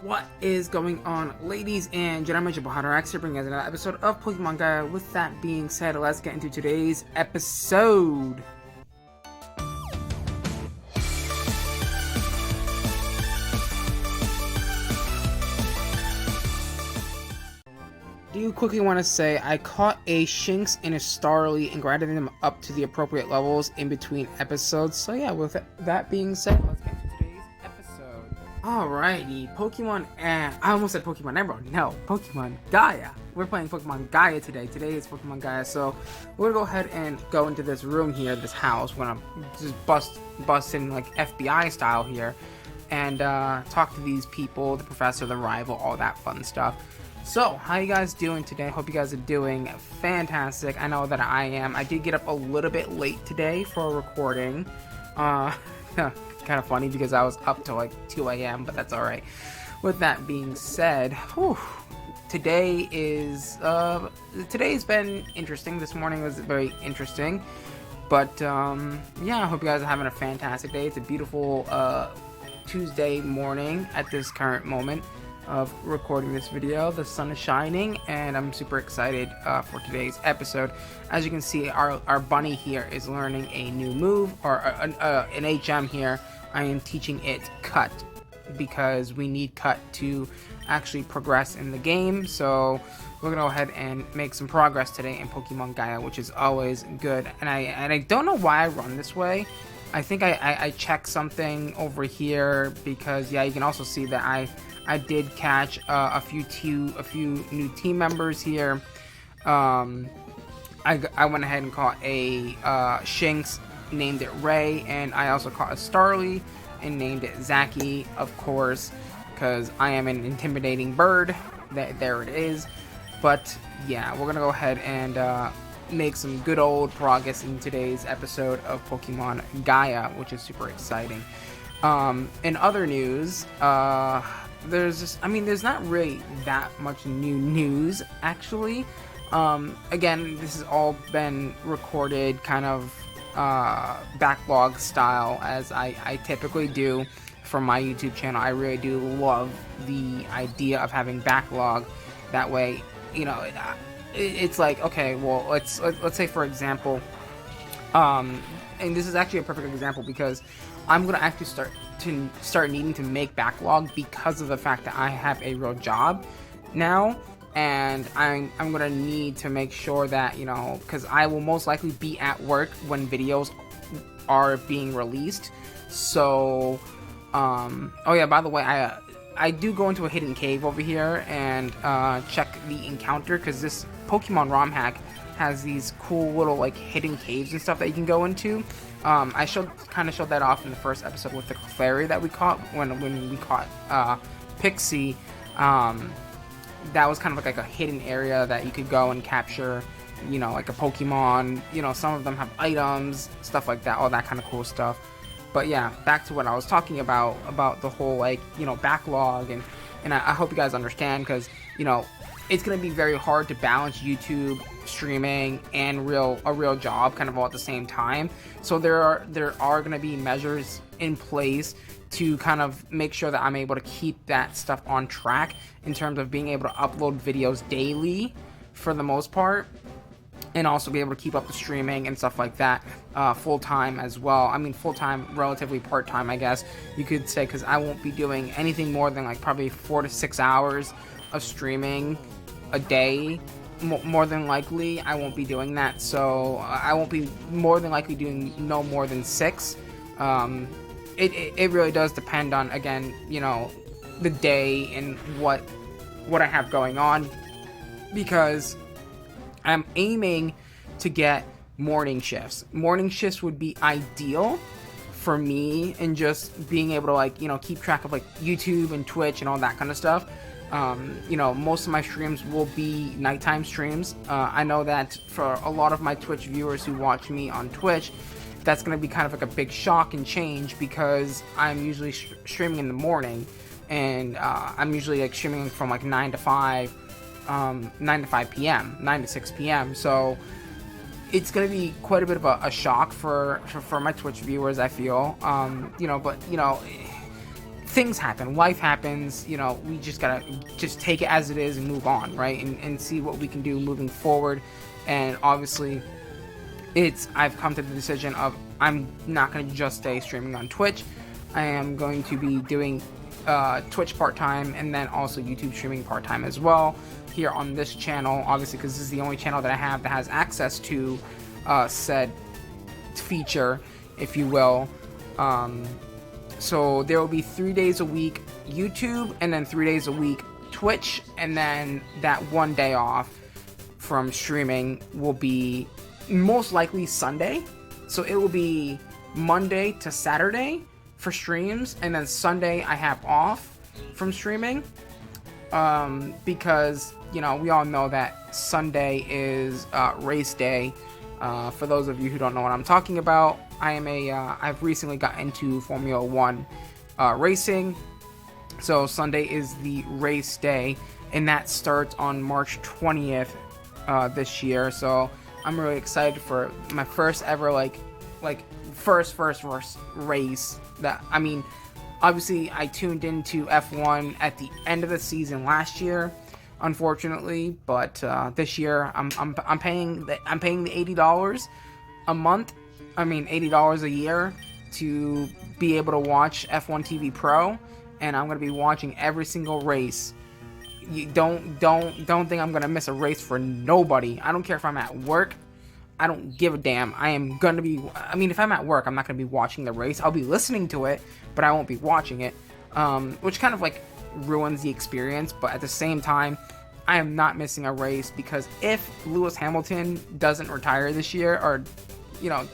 What is going on, ladies and gentlemen? HunterX here, bringing us another episode of Pokemon Gaia. With that being said, let's get into today's episode. Do quickly want to say I caught a Shinx and a Starly and grinded them up to the appropriate levels in between episodes. So yeah, with that being said, let's get into today's episode. Alrighty, Pokemon, and I almost said Pokemon Emerald. No, Pokemon Gaia. We're playing Pokemon Gaia today. Today is Pokemon Gaia, so we're gonna go ahead and go into this room here, this house. We're gonna just bust in like FBI style here, and talk to these people, the professor, the rival, all that fun stuff. So, how you guys doing today? Hope you guys are doing fantastic. I know that I am. I did get up a little bit late today for a recording. Kind of funny because I was up till like 2 a.m., but that's alright. With that being said, today's been interesting. This morning was very interesting. But, yeah, I hope you guys are having a fantastic day. It's a beautiful Tuesday morning at this current moment of recording this video. The sun is shining and I'm super excited for today's episode. As you can see, our bunny here is learning a new move, or an HM here. I am teaching it Cut because we need Cut to actually progress in the game. So we're gonna go ahead and make some progress today in Pokemon Gaia, which is always good. And I don't know why I run this way. I think I checked something over here because yeah, you can also see that I did catch a few new team members here. I went ahead and caught a Shinx, named it Ray, and I also caught a Starly and named it Zaki, of course, because I am an intimidating bird. There it is. But yeah, we're gonna go ahead and make some good old progress in today's episode of Pokemon Gaia, which is super exciting. In other news, there's not really that much new news, actually. Again, this has all been recorded kind of backlog style, as I typically do for my YouTube channel. I really do love the idea of having backlog. That way, you know, it's like, okay, well, let's say, for example, and this is actually a perfect example because I'm gonna actually start needing to make backlog because of the fact that I have a real job now, and I'm gonna need to make sure that, you know, because I will most likely be at work when videos are being released. So oh yeah, by the way, I do go into a hidden cave over here and check the encounter, because this Pokemon ROM hack has these cool little like hidden caves and stuff that you can go into. I kind of showed that off in the first episode with the Clefairy that we caught when we caught Pixie. That was kind of like a hidden area that you could go and capture, you know, like a Pokemon. You know, some of them have items, stuff like that, all that kind of cool stuff. But yeah, back to what I was talking about the whole, like, you know, backlog, and I hope you guys understand, because, you know, it's going to be very hard to balance YouTube streaming and a real job kind of all at the same time. So there are going to be measures in place to kind of make sure that I'm able to keep that stuff on track in terms of being able to upload videos daily for the most part, and also be able to keep up the streaming and stuff like that full-time as well. I mean, full-time, relatively part-time, I guess you could say, because I won't be doing anything more than like probably 4 to 6 hours of streaming a day. More than likely I won't be doing that, so I won't be more than likely doing no more than 6. It really does depend on, again, you know, the day and what I have going on, because I'm aiming to get morning shifts. Morning shifts would be ideal for me, and just being able to, like, you know, keep track of like YouTube and Twitch and all that kind of stuff. You know, most of my streams will be nighttime streams. I know that for a lot of my Twitch viewers who watch me on Twitch, that's going to be kind of like a big shock and change, because I'm usually streaming in the morning, and I'm usually like streaming from like 9 to 5 p.m., 9 to 6 p.m. So it's going to be quite a bit of a shock for my Twitch viewers, I feel. You know, but, you know, things happen, life happens, you know, we just gotta just take it as it is and move on, right? And see what we can do moving forward. And obviously, I've come to the decision of I'm not going to just stay streaming on Twitch. I am going to be doing Twitch part-time and then also YouTube streaming part-time as well here on this channel, obviously, because this is the only channel that I have that has access to said feature, if you will. So there will be 3 days a week YouTube and then 3 days a week Twitch, and then that 1 day off from streaming will be most likely Sunday. So it will be Monday to Saturday for streams, and then Sunday I have off from streaming, because, you know, we all know that Sunday is race day. For those of you who don't know what I'm talking about, I've recently got into Formula 1 racing. So Sunday is the race day, and that starts on March 20th this year. So I'm really excited for my first ever first race. That, I mean, obviously I tuned into F1 at the end of the season last year, unfortunately, but this year I'm paying the $80 a month. I mean $80 a year to be able to watch F1 TV Pro, and I'm gonna be watching every single race. You don't think I'm gonna miss a race for nobody. I don't care if I'm at work. I don't give a damn. I am gonna be. I mean, if I'm at work, I'm not gonna be watching the race. I'll be listening to it, but I won't be watching it, which kind of like ruins the experience. But at the same time, I am not missing a race, because if Lewis Hamilton doesn't retire this year, or, you know,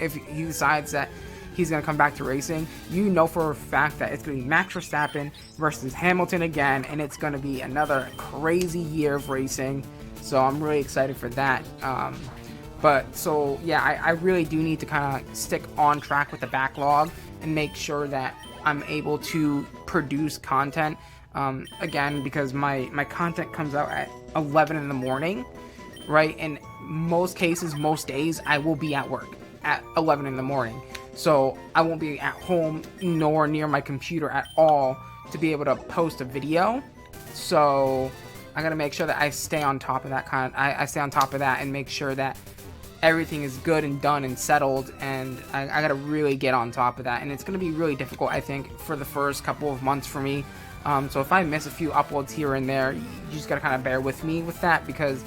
if he decides that he's going to come back to racing, you know for a fact that it's going to be Max Verstappen versus Hamilton again, and it's going to be another crazy year of racing. So I'm really excited for that. But so yeah, I really do need to kind of stick on track with the backlog and make sure that I'm able to produce content. Again, because my content comes out at 11 in the morning, right? And most cases, most days, I will be at work at 11 in the morning. So I won't be at home nor near my computer at all to be able to post a video. So I gotta make sure that I stay on top of that I stay on top of that and make sure that everything is good and done and settled, and I gotta really get on top of that. And it's gonna be really difficult, I think, for the first couple of months for me. So if I miss a few uploads here and there, you just gotta kind of bear with me with that, because,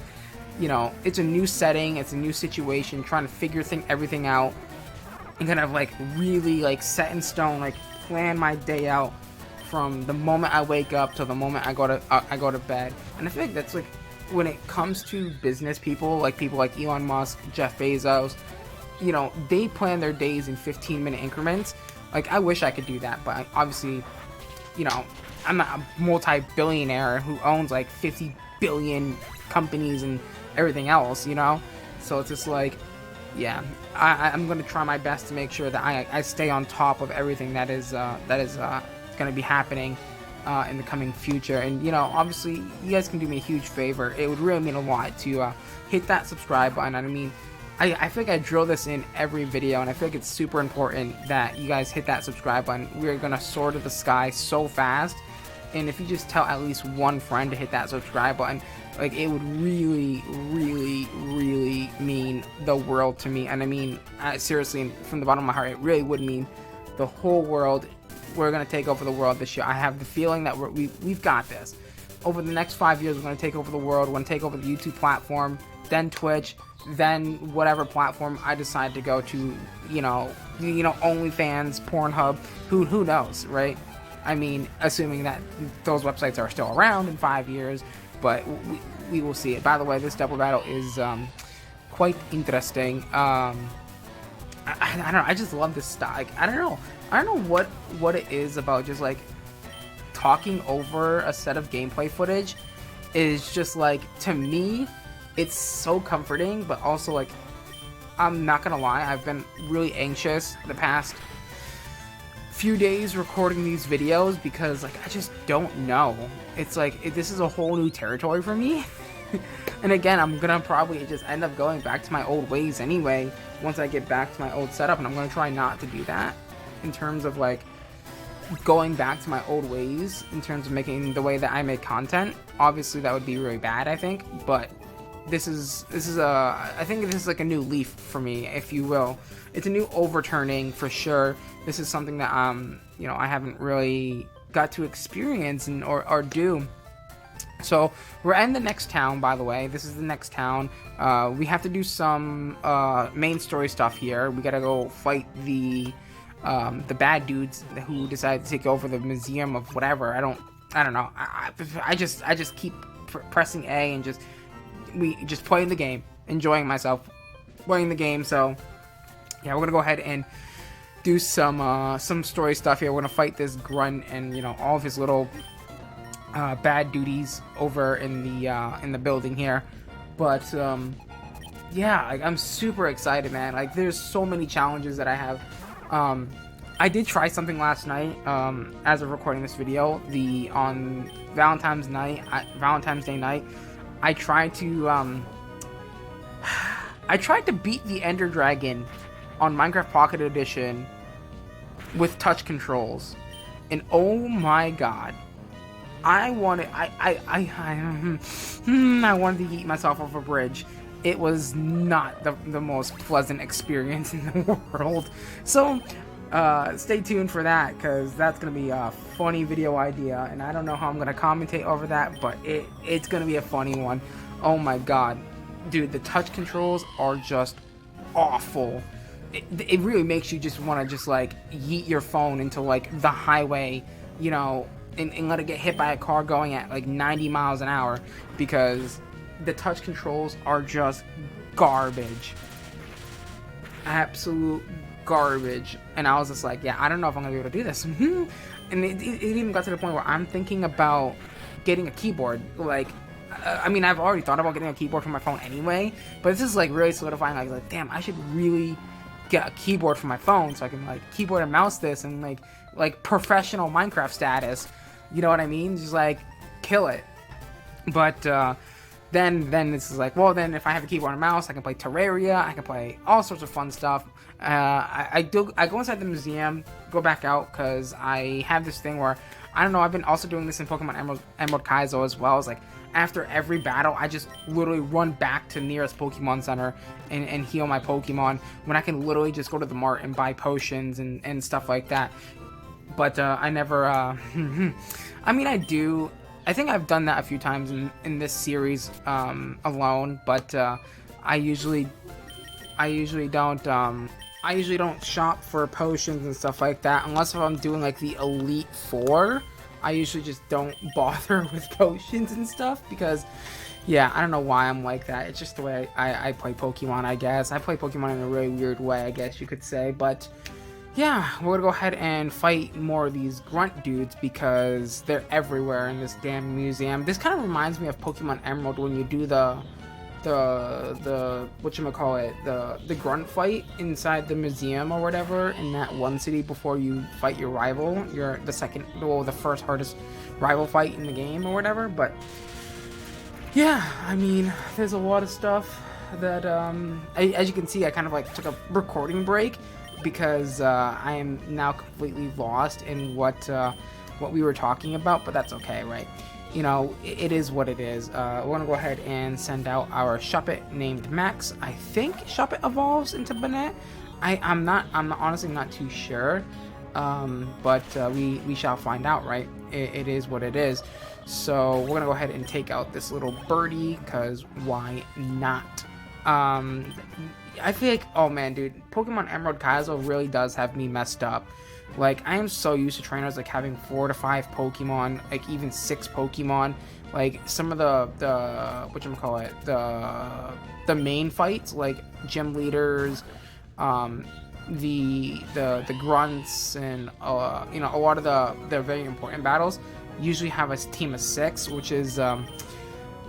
you know, it's a new setting, it's a new situation, trying to figure everything out and kind of like really like set in stone, like plan my day out from the moment I wake up till the moment I go to bed. And I feel like that's like, when it comes to business people like Elon Musk, Jeff Bezos, you know, they plan their days in 15-minute increments. Like, I wish I could do that, but obviously, you know, I'm not a multi-billionaire who owns like 50 billion companies and everything else, you know? So it's just like, yeah, I'm going to try my best to make sure that I stay on top of everything that is going to be happening in the coming future. And, you know, obviously, you guys can do me a huge favor. It would really mean a lot to hit that subscribe button. And I mean, I feel like I drill this in every video, and I feel like it's super important that you guys hit that subscribe button. We're going to soar to the sky so fast. And if you just tell at least one friend to hit that subscribe button, like, it would really, really, really mean the world to me. And I mean, seriously, from the bottom of my heart, it really would mean the whole world. We're going to take over the world this year. I have the feeling that we've got this. Over the next 5 years, we're going to take over the world. We're going to take over the YouTube platform, then Twitch, then whatever platform I decide to go to, you know, OnlyFans, Pornhub, who knows, right? I mean, assuming that those websites are still around in 5 years, but we will see it. By the way, this double battle is quite interesting. I don't know. I just love this style. Like, I don't know what it is about just like talking over a set of gameplay footage is just like, to me, it's so comforting, but also like, I'm not gonna lie, I've been really anxious the past few days recording these videos because like I just don't know. It's like this is a whole new territory for me. And again, I'm gonna probably just end up going back to my old ways anyway once I get back to my old setup, and I'm gonna try not to do that in terms of like going back to my old ways in terms of making the way that I make content. Obviously, that would be really bad, I think, but this is I think this is like a new leaf for me, if you will. It's a new overturning for sure. This is something that you know, I haven't really got to experience or do. So we're in the next town, by the way. This is the next town. We have to do some main story stuff here. We gotta go fight the bad dudes who decide to take over the museum of whatever. I don't know. I just keep pressing A and just playing the game, enjoying myself playing the game. So yeah, we're gonna go ahead and do some story stuff here. We're gonna fight this grunt and, you know, all of his little bad duties over in the building here. But yeah, like, I'm super excited, man. Like, there's so many challenges that I have. I did try something last night, as of recording this video. On Valentine's Day night, I tried to beat the Ender Dragon on Minecraft Pocket Edition with touch controls, and oh my god, I wanted to eat myself off a bridge. It was not the most pleasant experience in the world. So stay tuned for that, because that's gonna be a funny video idea, and I don't know how I'm gonna commentate over that, but it's gonna be a funny one. Oh my god, dude, the touch controls are just awful. It really makes you just want to just like yeet your phone into like the highway, you know, and let it get hit by a car going at like 90 miles an hour, because the touch controls are just garbage. Absolute garbage. And I was just like, yeah, I don't know if I'm gonna be able to do this. And it even got to the point where I'm thinking about getting a keyboard. Like, I mean, I've already thought about getting a keyboard for my phone anyway, but this is like really solidifying. Like damn, I should really get a keyboard for my phone so I can like keyboard and mouse this and like professional Minecraft status. You know what I mean? Just like kill it. But then this is like, well, then if I have a keyboard and mouse, I can play Terraria, I can play all sorts of fun stuff. I go inside the museum, go back out, because I have this thing where, I don't know, I've been also doing this in Pokemon Emerald Kaizo as well. It's like, after every battle, I just literally run back to nearest Pokemon Center and heal my Pokemon, when I can literally just go to the mart and buy potions and stuff like that. But I never, I mean, I do. I think I've done that a few times in this series alone, but I usually don't shop for potions and stuff like that, unless if I'm doing like the Elite Four. I usually just don't bother with potions and stuff, because yeah, I don't know why I'm like that. It's just the way I play Pokemon, I guess. I play Pokemon in a really weird way, I guess you could say. But yeah, we're gonna go ahead and fight more of these grunt dudes, because they're everywhere in this damn museum. This kind of reminds me of Pokemon Emerald, when you do the whatchamacallit, the grunt fight inside the museum or whatever in that one city before you fight your rival, the first hardest rival fight in the game or whatever. But yeah, I mean, there's a lot of stuff that as you can see, I kind of like took a recording break, because I am now completely lost in what we were talking about, but that's okay, right? You know, it is what it is. We're gonna go ahead and send out our Shuppet named Max. I think Shuppet evolves into Banette. I'm honestly not too sure. But we shall find out, right? It is what it is. So we're gonna go ahead and take out this little birdie, because why not? I feel like, oh man, dude, Pokemon Emerald Kaizo really does have me messed up. Like, I am so used to trainers like having 4 to 5 Pokemon, like even 6 Pokemon. Like some of the main fights, like gym leaders, the grunts, and you know, a lot of the very important battles usually have a team of 6, which is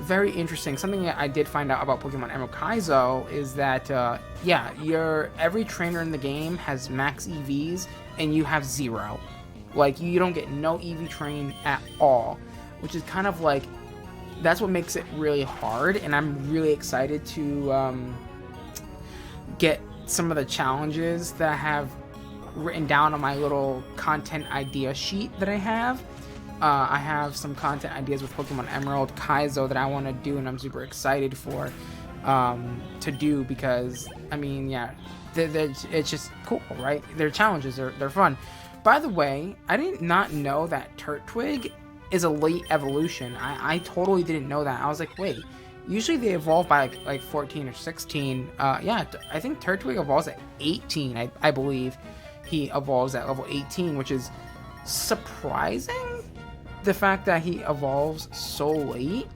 very interesting. Something that I did find out about Pokemon Emerald Kaizo is that yeah, every trainer in the game has max EVs, and you have 0. Like, you don't get no EV train at all, which is kind of like, that's what makes it really hard. And I'm really excited to get some of the challenges that have written down on my little content idea sheet that I have. I have some content ideas with Pokemon Emerald, Kaizo that I want to do, and I'm super excited for to do because, I mean, yeah, it's just cool, right? They're challenges, they're fun. By the way, I did not know that Turtwig is a late evolution. I totally didn't know that. I was like, wait, usually they evolve by like 14 or 16. Yeah, I think Turtwig evolves at 18, I believe. He evolves at level 18, which is surprising. The fact that he evolves so late.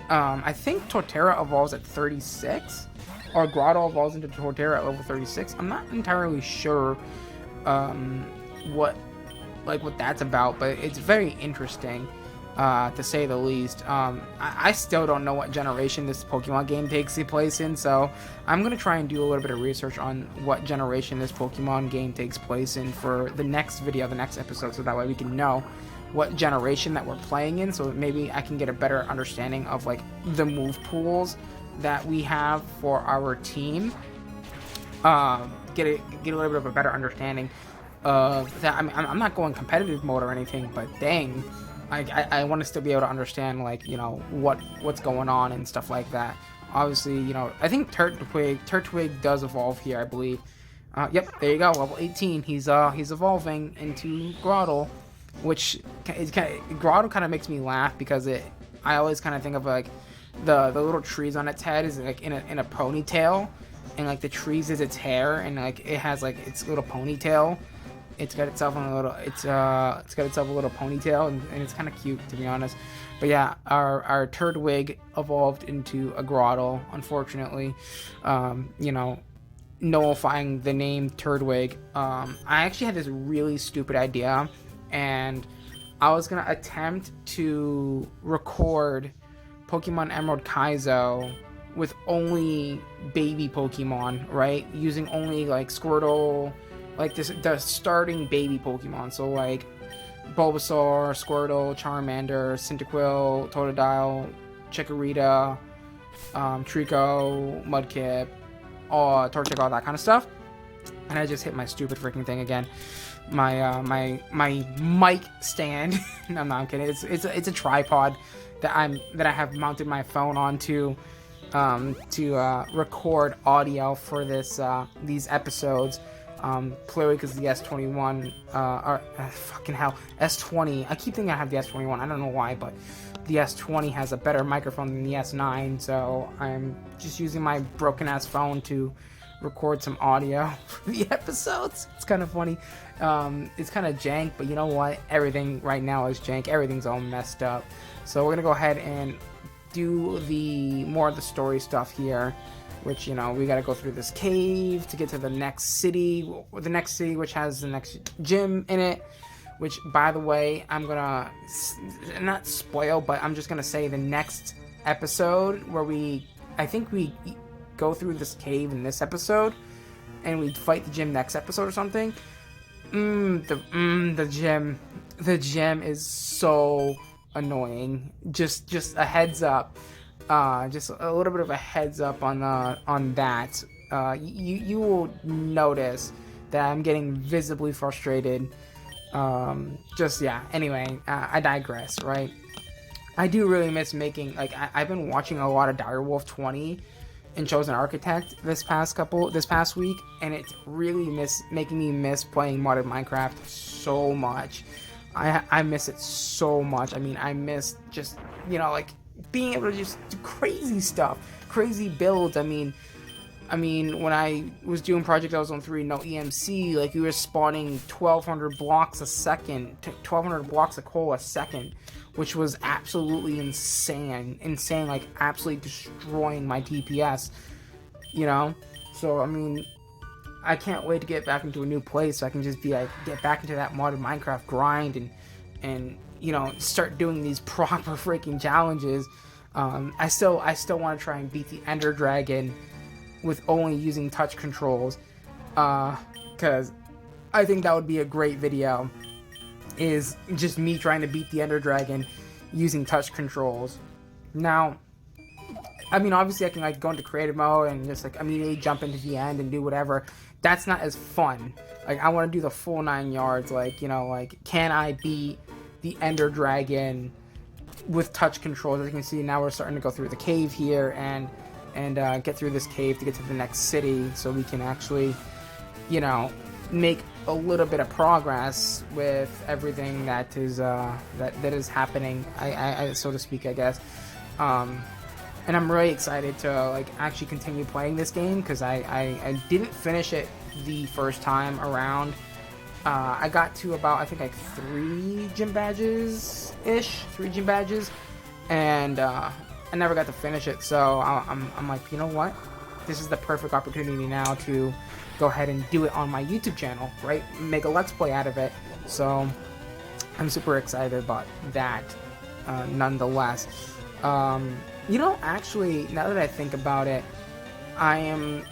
I think Torterra evolves at 36, or Grotto evolves into Torterra at level 36. I'm not entirely sure what that's about, but it's very interesting to say the least. I still don't know what generation this Pokemon game takes place in, so I'm gonna try and do a little bit of research on what generation this Pokemon game takes place in for the next video, the next episode, so that way we can know what generation that we're playing in, so maybe I can get a better understanding of like the move pools that we have for our team. Get a little bit of a better understanding of that. I mean, I'm not going competitive mode or anything, but dang, I want to still be able to understand, like, you know, what's going on and stuff like that. Obviously, you know, I think Turtwig does evolve here, I believe. Yep, there you go, level 18. He's evolving into Grotto, which Grotto kind of makes me laugh because I always kind of think of like the little trees on its head is like in a ponytail, and like the trees is its hair, and like it has like its little ponytail. It's got itself a little ponytail, and it's kind of cute, to be honest. But yeah, our Turtwig evolved into a Grotto, unfortunately. You know, nullifying the name Turtwig. I actually had this really stupid idea, and I was gonna attempt to record Pokemon Emerald Kaizo with only baby Pokemon, right? Using only like Squirtle, like the starting baby Pokemon. So like Bulbasaur, Squirtle, Charmander, Cyndaquil, Totodile, Chikorita, Trico, Mudkip, Torchic, all that kind of stuff. And I just hit my stupid freaking thing again. My mic stand. No, I'm kidding. It's a tripod that I have mounted my phone onto to record audio for these episodes. Clearly because the S21 or fucking hell, S20. I keep thinking I have the S21. I don't know why, but the S20 has a better microphone than the S9, so I'm just using my broken ass phone to record some audio for the episodes. It's kind of funny. It's kind of jank, but you know what? Everything right now is jank. Everything's all messed up. So we're gonna go ahead and do more of the story stuff here, which, you know, we gotta go through this cave to get to the next city, which has the next gym in it. Which, by the way, I'm gonna not spoil, but I'm just gonna say the next episode where I think we go through this cave in this episode, and we fight the gym next episode or something. The gym is so annoying. Just a heads up, just a little bit of a heads up on that. You will notice that I'm getting visibly frustrated. Anyway, I digress, right? I do really miss making, like, I've been watching a lot of Direwolf 20 and Chosen Architect this past week, and it's really making me miss playing modded Minecraft so much. I miss it so much. I mean, I miss just, you know, like, being able to just do crazy stuff, crazy builds. I mean, when I was doing Project Ozone 3, no EMC, like, we were spawning 1,200 blocks a second, 1,200 blocks of coal a second, which was absolutely insane, like, absolutely destroying my DPS, you know? So, I mean, I can't wait to get back into a new place so I can just be like, get back into that modded Minecraft grind and you know, start doing these proper freaking challenges. I still want to try and beat the Ender Dragon with only using touch controls, because I think that would be a great video, is just me trying to beat the Ender Dragon using touch controls. Now, I mean, obviously I can like go into creative mode and just like immediately jump into the end and do whatever. That's not as fun. Like, I want to do the full 9 yards. Like, you know, like, can I beat the Ender Dragon with touch controls? As you can see, now we're starting to go through the cave here and get through this cave to get to the next city, so we can actually, you know, make a little bit of progress with everything that is that is happening, I so to speak, I guess. And I'm really excited to like actually continue playing this game, because I didn't finish it the first time around. I got to about, I think, like 3 gym badges, and I never got to finish it. So I'm like, you know what? This is the perfect opportunity now to go ahead and do it on my YouTube channel, right? Make a Let's Play out of it. So I'm super excited about that, nonetheless. You know, actually, now that I think about it, I am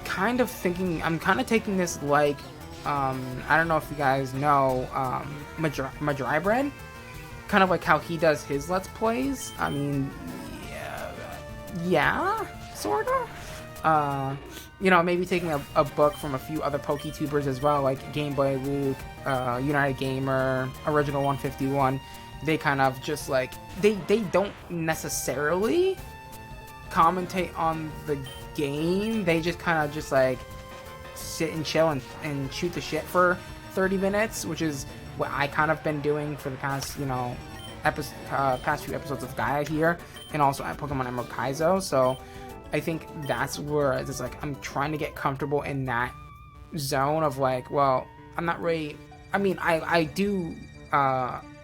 kind of thinking, I'm kind of taking this like, I don't know if you guys know, Madry Bread, kind of like how he does his Let's Plays. I mean, yeah, sort of. You know, maybe taking a book from a few other PokeTubers as well, like Game Boy Luke, United Gamer, Original 151. They kind of just like, they don't necessarily commentate on the game. They just kind of just like sit and chill and shoot the shit for 30 minutes, which is what I kind of been doing for the past, you know, past few episodes of Gaia here, and also at Pokemon Emerald Kaizo. So I think that's where it's like, I'm trying to get comfortable in that zone of like, well, I'm not really, I mean, I do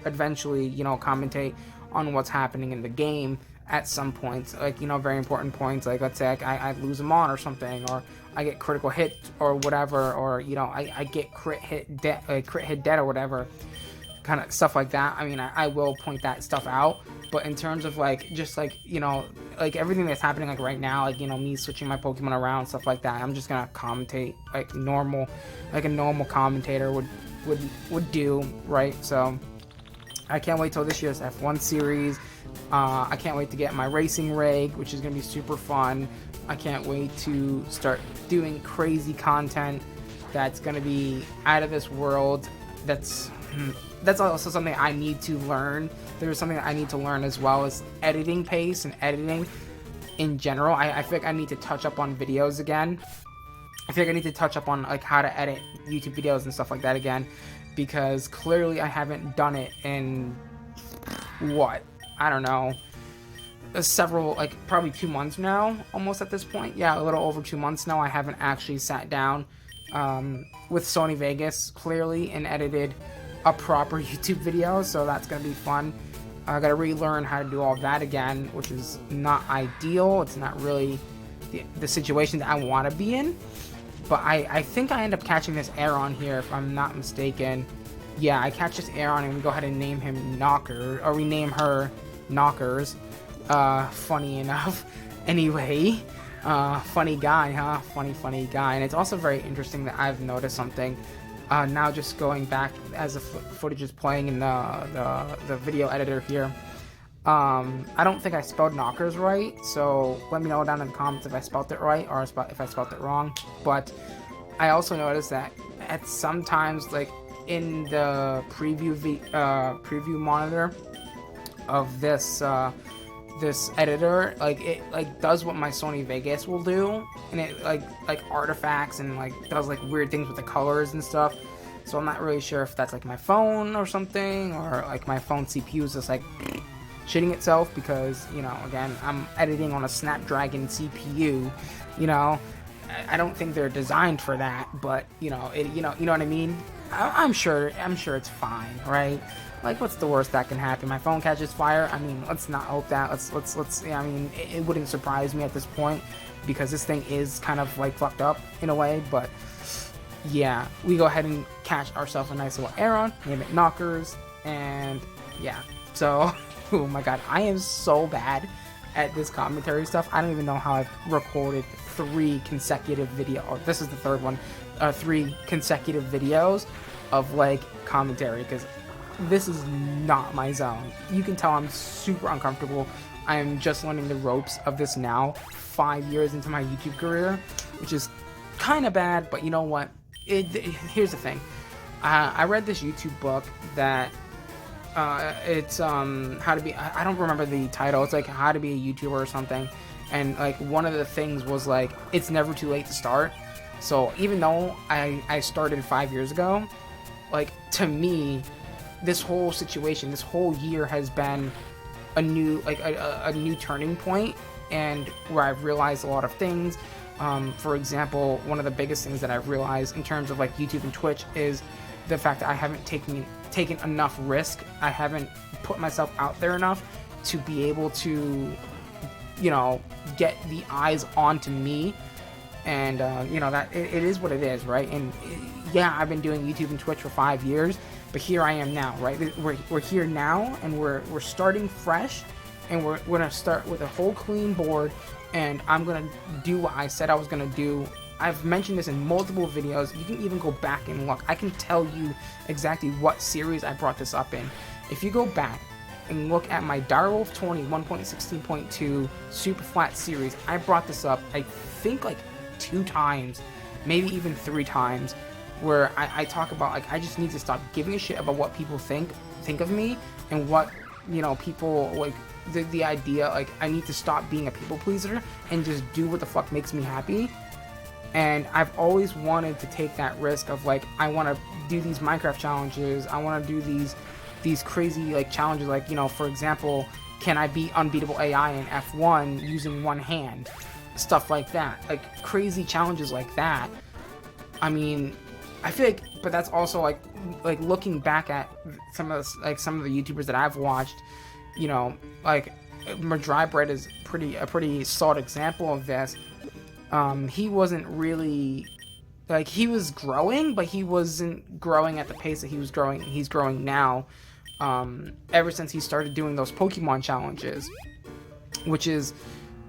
eventually, you know, commentate on what's happening in the game at some points, like, you know, very important points, like let's say I lose a mon or something, or I get critical hit or whatever, or, you know, I get crit hit dead or whatever, kind of stuff like that. I mean, I will point that stuff out, but in terms of like, just like, you know, like everything that's happening like right now, like, you know, me switching my Pokemon around, stuff like that, I'm just gonna commentate like normal, like a normal commentator would do, right? So I can't wait till this year's F1 series. I can't wait to get my racing rig, which is going to be super fun. I can't wait to start doing crazy content that's going to be out of this world. That's also something I need to learn. There's something that I need to learn as well, as editing pace and editing in general. I feel like I need to touch up on videos again. I feel like I need to touch up on like how to edit YouTube videos and stuff like that again, because clearly I haven't done it in what, I don't know, several, like probably 2 months now, almost at this point. Yeah, a little over 2 months now. I haven't actually sat down with Sony Vegas clearly and edited a proper YouTube video, so that's gonna be fun. I gotta relearn how to do all that again, which is not ideal. It's not really the situation that I want to be in. But I think I end up catching this Aeron here, if I'm not mistaken. Yeah, I catch this Aeron and we go ahead and name him Knocker, or we name her Knockers. Funny enough. Anyway, funny guy, huh? Funny guy. And it's also very interesting that I've noticed something. Now just going back as the footage is playing in the video editor here. I don't think I spelled Knockers right, so let me know down in the comments if I spelled it right or if I spelled it wrong. But I also noticed that at sometimes, like in the preview monitor of this this editor, like it like does what my Sony Vegas will do, and it like artifacts and like does like weird things with the colors and stuff. So I'm not really sure if that's like my phone or something, or like my phone CPU is just like shitting itself, because, you know, again, I'm editing on a Snapdragon CPU. You know, I don't think they're designed for that, but you know, you know what I mean. I'm sure it's fine, right? Like, what's the worst that can happen? My phone catches fire. I mean, let's not hope that. Let's. Yeah, I mean, it wouldn't surprise me at this point, because this thing is kind of like fucked up in a way. But yeah, we go ahead and catch ourselves a nice little Aeron, name it Knockers, and yeah. So, oh my god, I am so bad at this commentary stuff. I don't even know how I've recorded 3 consecutive videos, or this is the 3rd one, 3 consecutive videos of like commentary, because this is not my zone. You can tell I'm super uncomfortable I'm just learning the ropes of this now, 5 years into my YouTube career, which is kind of bad, but you know what? Here's the thing. I read this YouTube book that it's how to be. I don't remember the title. It's like how to be a YouTuber or something. And like one of the things was like it's never too late to start. So even though I started 5 years ago, like to me, this whole situation, this whole year has been a new a new turning point, and where I've realized a lot of things. For example, one of the biggest things that I've realized in terms of like YouTube and Twitch is the fact that I haven't taken enough risk. I haven't put myself out there enough to be able to, you know, get the eyes onto me. And you know, that it is what it is, right? And yeah, I've been doing YouTube and Twitch for 5 years, but here I am now, right? We're here now, and we're starting fresh, and we're gonna start with a whole clean board, and I'm gonna do what I said I was gonna do. I've mentioned this in multiple videos. You can even go back and look. I can tell you exactly what series I brought this up in. If you go back and look at my Direwolf 20 1.16.2 super flat series, I brought this up, I think, like 2 times, maybe even 3 times, where I talk about like I just need to stop giving a shit about what people think of me, and what, you know, people like the idea, like I need to stop being a people pleaser and just do what the fuck makes me happy. And I've always wanted to take that risk of like, I want to do these Minecraft challenges, I want to do these crazy like challenges, like, you know, for example, can I beat unbeatable AI in F1 using one hand, stuff like that, like crazy challenges like that. I mean, I feel like, but that's also like looking back at some of the YouTubers that I've watched, you know, like Dry Bread is a pretty solid example of this. He wasn't really, like, he was growing, but he wasn't growing at the pace that he's growing now, ever since he started doing those Pokemon challenges, which is,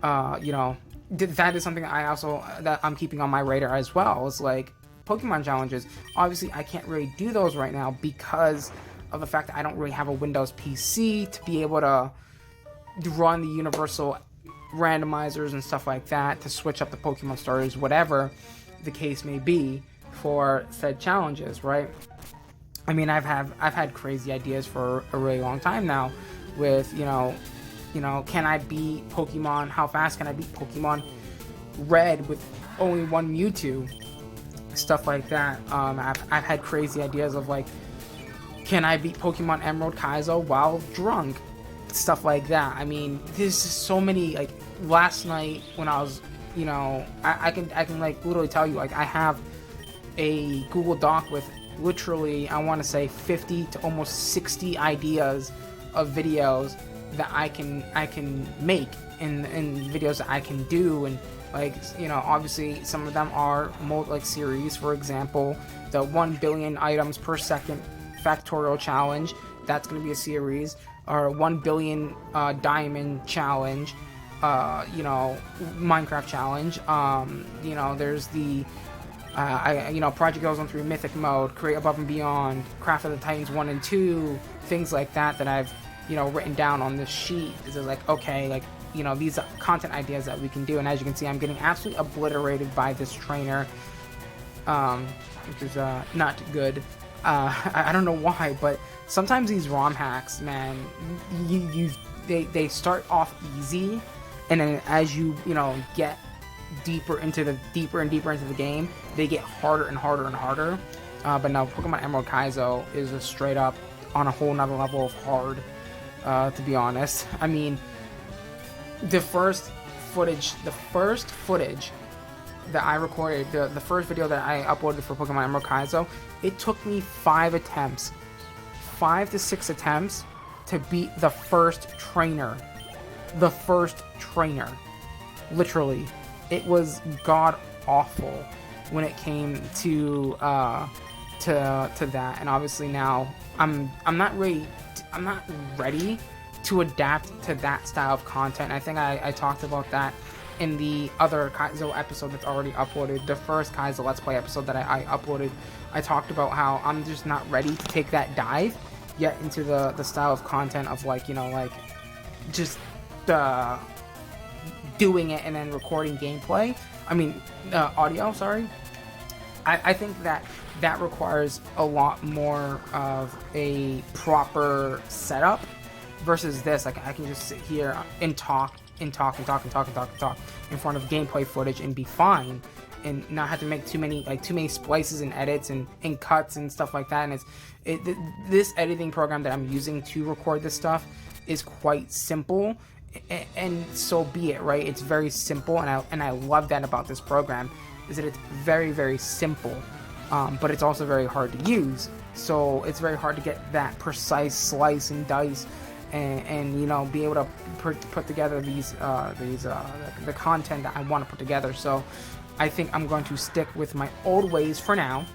you know, that is something that I'm keeping on my radar as well. It's like Pokemon challenges. Obviously, I can't really do those right now because of the fact that I don't really have a Windows PC to be able to run the universal randomizers and stuff like that, to switch up the Pokemon starters, whatever the case may be for said challenges, right? I mean, I've had crazy ideas for a really long time now with, you know, can I beat Pokemon, how fast can I beat Pokemon Red with only one Mewtwo, stuff like that. I've had crazy ideas of like, can I beat Pokemon Emerald Kaizo while drunk, stuff like that. I mean, there's so many, like, last night when I was, you know, I can like literally tell you, like, I have a Google Doc with literally, I want to say 50 to almost 60 ideas of videos that I can make, and videos that I can do. And like, you know, obviously some of them are like series. For example, the 1 billion items per second factorial challenge, that's going to be a series. Or 1 billion diamond challenge, you know, Minecraft challenge. You know, there's the you know, Project Ozone 3 Mythic Mode, Create Above and Beyond, Craft of the Titans 1 and 2, things like that I've, you know, written down on this sheet. It's like, okay, like, you know, these are content ideas that we can do. And as you can see, I'm getting absolutely obliterated by this trainer, which is not good. I don't know why, but sometimes these ROM hacks, man, they start off easy, and then as you know, get deeper and deeper into the game, they get harder and harder and harder. But now Pokemon Emerald Kaizo is a straight up on a whole nother level of hard, to be honest. I mean, the first footage that I recorded, the first video that I uploaded for Pokemon Emerald Kaizo, it took me 5 to 6 attempts to beat the first trainer. Literally, it was god awful when it came to that. And obviously now I'm not ready to adapt to that style of content. I think I talked about that in the other Kaizo episode that's already uploaded, the first Kaizo Let's Play episode that I uploaded. I talked about how I'm just not ready to take that dive yet into the style of content of, like, you know, like, just doing it and then recording gameplay. I mean, audio, sorry. I think that requires a lot more of a proper setup versus this. Like, I can just sit here and talk in front of gameplay footage and be fine, and not have to make too many splices and edits and cuts and stuff like that. And this editing program that I'm using to record this stuff is quite simple, and so be it, right? It's very simple, and I love that about this program, is that it's very, very simple, but it's also very hard to use. So it's very hard to get that precise slice and dice, and you know, be able to put together the content that I want to put together. So I think I'm going to stick with my old ways for now.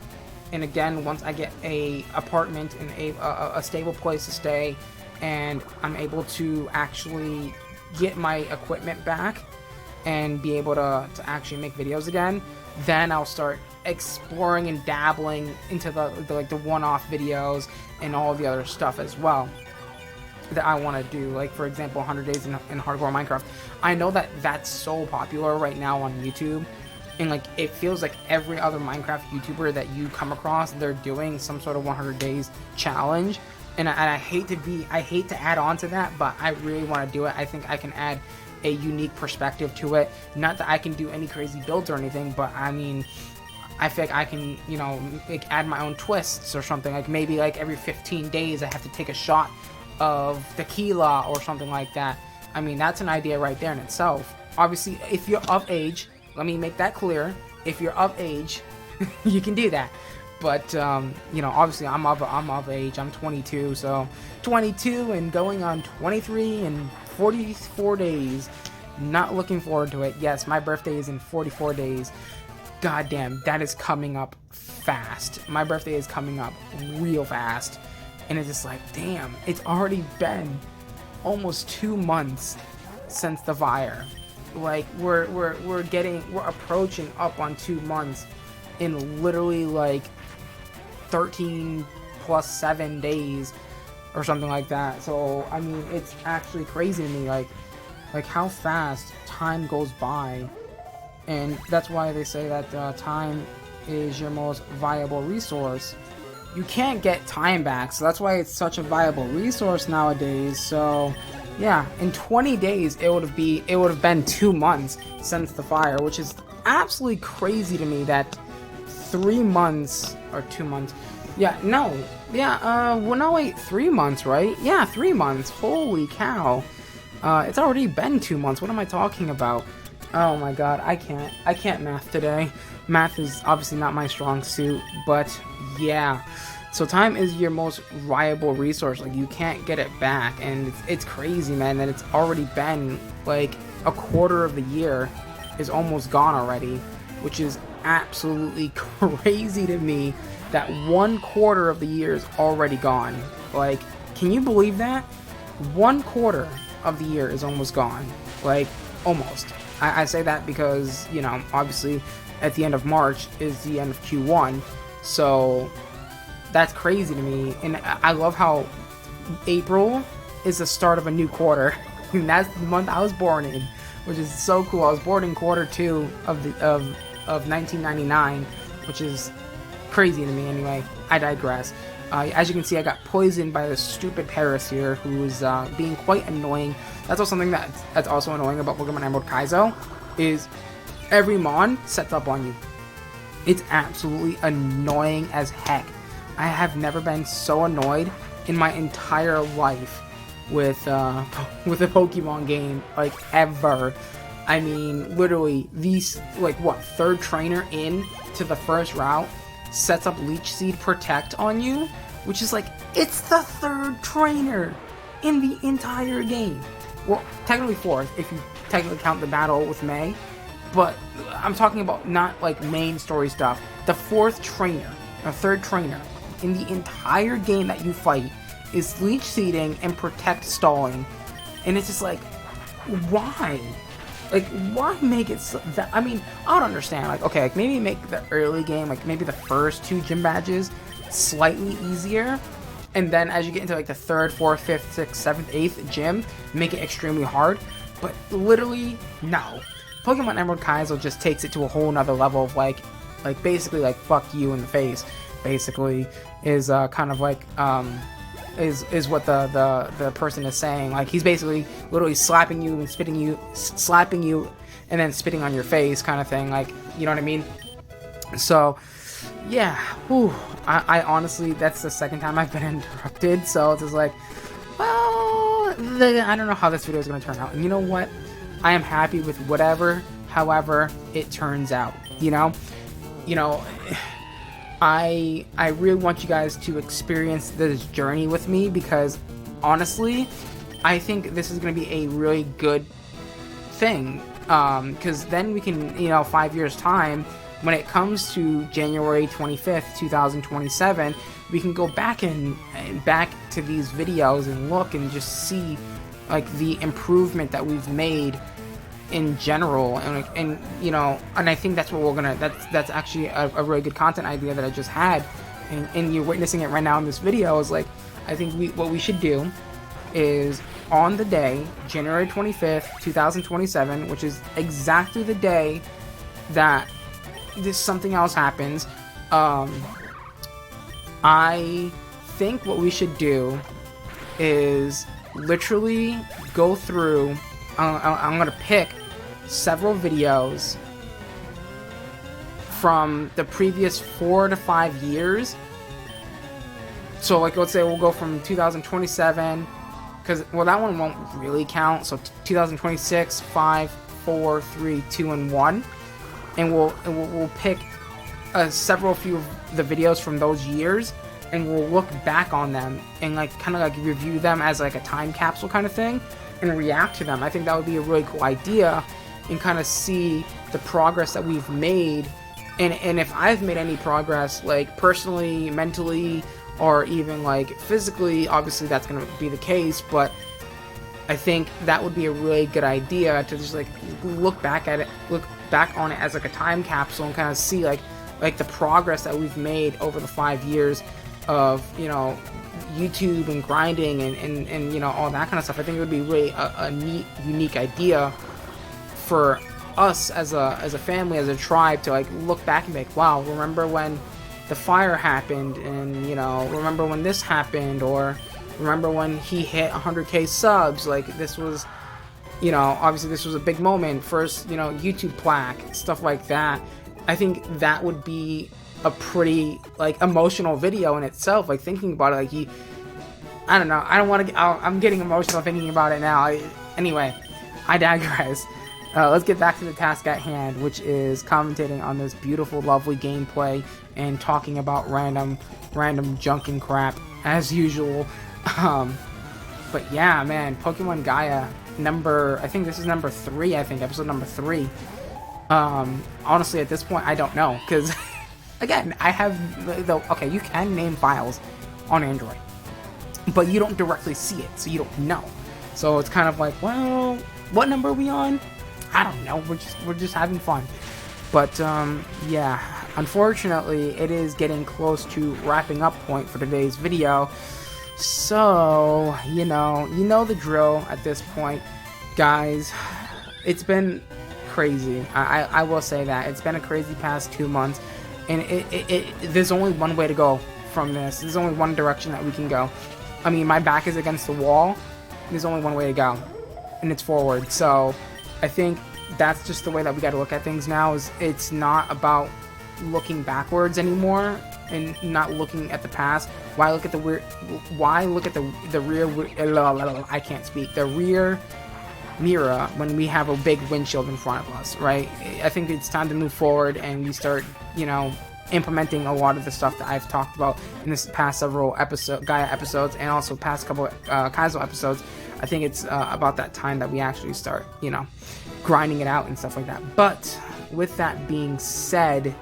And again, once I get a apartment and a stable place to stay, and I'm able to actually get my equipment back and be able to actually make videos again, then I'll start exploring and dabbling into the one-off videos and all the other stuff as well that I want to do. Like, for example, 100 Days in Hardcore Minecraft. I know that that's so popular right now on YouTube, and like, it feels like every other Minecraft YouTuber that you come across, they're doing some sort of 100 days challenge. And I hate to add on to that, but I really want to do it. I think I can add a unique perspective to it. Not that I can do any crazy builds or anything, but I mean, I feel like I can, you know, like, add my own twists or something. Like, maybe like every 15 days I have to take a shot of tequila or something like that. I mean, that's an idea right there in itself. Obviously, if you're of age, let me make that clear. If you're of age, you can do that. But, you know, obviously I'm of age. I'm 22, so 22 and going on 23 in 44 days. Not looking forward to it. Yes, my birthday is in 44 days. Goddamn, that is coming up fast. My birthday is coming up real fast. And it's just like, damn, it's already been almost 2 months since the fire. Like, we're approaching up on 2 months in literally like 13 plus 7 days or something like that. So I mean, it's actually crazy to me, like how fast time goes by. And that's why they say that time is your most viable resource. You can't get time back, so that's why it's such a viable resource nowadays. So yeah, in 20 days it would have been 2 months since the fire, which is absolutely crazy to me that 3 months or 2 months. Wait, 3 months, right? Yeah, 3 months. Holy cow. It's already been 2 months. What am I talking about? Oh my god, I can't math today. Math is obviously not my strong suit, but yeah. So time is your most viable resource. Like, you can't get it back, and it's crazy, man, that it's already been like a quarter of the year is almost gone already, which is absolutely crazy to me that 1/4 of the year is already gone. Like, can you believe that? 1/4 of the year is almost gone. Like, almost. I say that because, you know, obviously at the end of March is the end of Q1, so that's crazy to me. And I love how April is the start of a new quarter, and that's the month I was born in, which is so cool. I was born in Q2 of 1999, which is crazy to me. Anyway, I digress. As you can see, I got poisoned by this stupid Paris here, who is being quite annoying. That's also something that's also annoying about Pokemon Emerald Kaizo, is every Mon sets up on you. It's absolutely annoying as heck. I have never been so annoyed in my entire life with a Pokemon game, like, ever. I mean, literally, these, like, what, third trainer in to the first route sets up Leech Seed Protect on you, which is like, it's the third trainer in the entire game. Well, technically fourth, if you technically count the battle with May, but I'm talking about not like main story stuff. The fourth trainer, or third trainer in the entire game that you fight is Leech Seeding and Protect stalling, and it's just like, why? Like, why make it so that, I mean, I don't understand. Like, okay, like, maybe make the early game, like, maybe the first 2 gym badges slightly easier, and then as you get into, like, the 3rd, 4th, 5th, 6th, 7th, 8th gym, make it extremely hard. But literally, no. Pokemon Emerald Kaizo just takes it to a whole nother level of like basically like fuck you in the face. Basically, is kind of like is what the person is saying. Like he's basically literally slapping you and slapping you, and then spitting on your face, kind of thing. Like, you know what I mean? So, yeah. Whew. I honestly, that's the second time I've been interrupted. So it's just like, well, I don't know how this video is going to turn out. And you know what? I am happy with however it turns out. You know, I really want you guys to experience this journey with me, because honestly, I think this is going to be a really good thing. Because then we can, 5 years time, when it comes to January 25th, 2027, we can go back back to these videos and look and just see like the improvement that we've made in general, and I think that's what we're gonna. That's actually a really good content idea that I just had, and you're witnessing it right now in this video. Is like, I think what we should do is on the day, January 25th, 2027, which is exactly the day that something else happens. I think what we should do is literally go through. I'm gonna pick several videos from the previous 4 to 5 years. So, like, let's say we'll go from 2027, because that one won't really count. So 2026, 5, 4, 3, 2, and 1, and we'll pick few of the videos from those years, and we'll look back on them and like kind of like review them as like a time capsule kind of thing, and react to them. I think that would be a really cool idea, and kind of see the progress that we've made, and if I've made any progress, like personally, mentally, or even like physically. Obviously that's going to be the case, but I think that would be a really good idea to just like look back on it as like a time capsule, and kind of see like the progress that we've made over the 5 years of YouTube and grinding and all that kind of stuff. I think it would be really a neat, unique idea for us as a family, as a tribe, to like look back and be like, wow, remember when the fire happened, and remember when this happened, or remember when he hit 100k subs. Like, this was, obviously this was a big moment. First, YouTube plaque, stuff like that. I think that would be a pretty like emotional video in itself. Like, thinking about it, like I don't know. I don't want to. I'm getting emotional thinking about it now. Anyway, I digress. Let's get back to the task at hand, which is commentating on this beautiful, lovely gameplay and talking about random junk and crap as usual. But yeah, man, Pokemon Gaia I think this is number 3. I think episode number 3. Honestly, at this point, I don't know, because again, I have okay, you can name files on Android, but you don't directly see it, so you don't know. So it's kind of like, well, what number are we on? I don't know. We're just having fun. But yeah, unfortunately, it is getting close to wrapping up point for today's video. So you know the drill at this point, guys. It's been crazy. I will say that it's been a crazy past 2 months, and there's only one way to go from this. There's only one direction that we can go. I mean, my back is against the wall. There's only one way to go, and it's forward. So I think that's just the way that we got to look at things now. Is it's not about looking backwards anymore and not looking at the past. Why look at the rear? I can't speak. The rear mirror when we have a big windshield in front of us, right? I think it's time to move forward, and we start, implementing a lot of the stuff that I've talked about in this past several Gaia episodes, and also past couple Kaizo episodes. I think it's about that time that we actually start, grinding it out and stuff like that. But with that being said,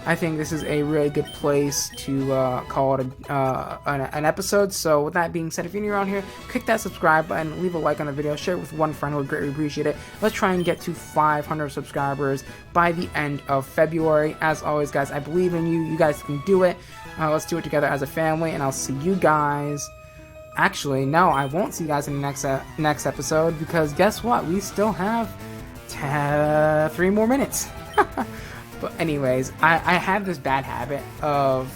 I think this is a really good place to call it an episode. So with that being said, if you're new around here, click that subscribe button, leave a like on the video, share it with one friend, would greatly appreciate it. Let's try and get to 500 subscribers by the end of February. As always, guys, I believe in you. You guys can do it. Let's do it together as a family, and I'll see you guys actually, no, I won't see you guys in the next episode, because guess what? We still have 3 more minutes. But anyways, I have this bad habit of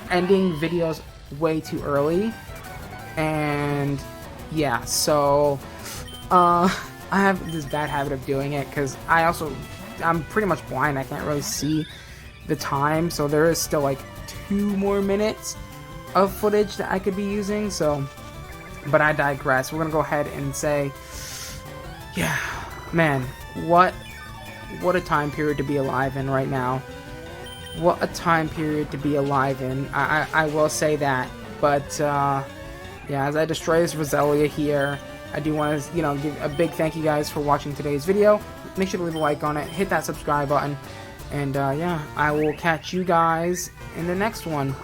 ending videos way too early, and yeah, so I have this bad habit of doing it because I'm pretty much blind. I can't really see the time, so there is still like 2 more minutes of footage that I could be using. So, but I digress. We're gonna go ahead and say, yeah, man, what a time period to be alive in right now. What a time period to be alive in. I will say that. But yeah, as I destroy this Roselia here, I do want to, give a big thank you guys for watching today's video. Make sure to leave a like on it, hit that subscribe button, and yeah, I will catch you guys in the next one.